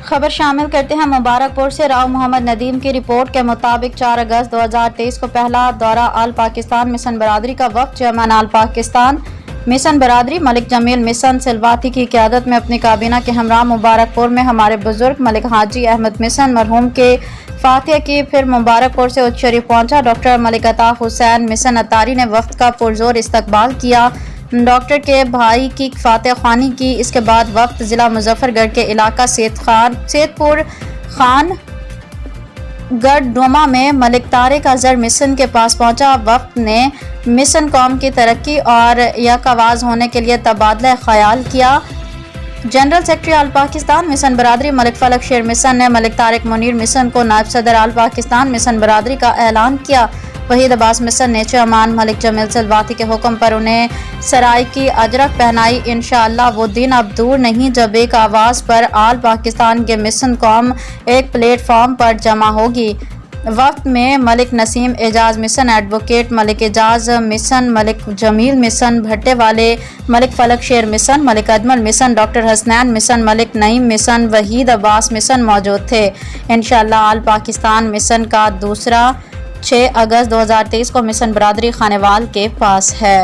खबर शामिल करते हैं मुबारकपुर से। राव मोहम्मद नदीम की रिपोर्ट के मुताबिक 4 अगस्त 2023 को पहला दौरा आल पाकिस्तान मिशन बरादरी का वक्त चेयरमैन आल पाकिस्तान मिशन बरादरी मलिक जमील मिशन सिलवाती की क़यादत में अपनी काबीना के हमरा मुबारकपुर में हमारे बुजुर्ग मलिक हाजी अहमद मिशन मरहूम के फातिहा की। फिर मुबारकपुर से उच्च शरीफ पहुंचा डॉक्टर मलिक अताफ हुसैन मिशन अतारी ने वफ्द का पुरजोर इस्तकबाल किया, डॉक्टर के भाई की फातिहा ख्वानी की। इसके बाद वक्त ज़िला मुजफ्फरगढ़ के इलाका सेतपुर खान गढ़ डोमा में मलिक तारिक अजहर मिशन के पास पहुंचा। वक्त ने मिशन कौम की तरक्की और यक आवाज़ होने के लिए तबादला ख्याल किया। जनरल सेक्रेटरी आल पाकिस्तान मिशन बरादरी मलिक फलक शेर मिशन ने मलिक तारिक मुनीर मिशन को नायब सदर आल पाकिस्तान मिशन बरादरी का ऐलान किया। वहीद अब्बास मिशन ने चेयरमैन मलिक जमील सिलवाती के हुक्म पर उन्हें सराय की अजरक पहनाई। इंशाअल्लाह वो दिन अब दूर नहीं जब एक आवाज़ पर आल पाकिस्तान के मिशन कौम एक प्लेटफॉर्म पर जमा होगी। वक्त में मलिक नसीम एजाज मिशन, एडवोकेट मलिक एजाज मिशन, मलिक जमील मिशन भट्टे वाले, मलिक फलक शेर मिशन, मलिक अजमल मिशन, डॉक्टर हसनैन मिशन, मलिक नईम मिशन, वहीद अब्बास मिशन मौजूद थे। इंशाअल्लाह आल पाकिस्तान मिशन का दूसरा 6 अगस्त 2023 को मिशन बरादरी खानेवाल के पास है।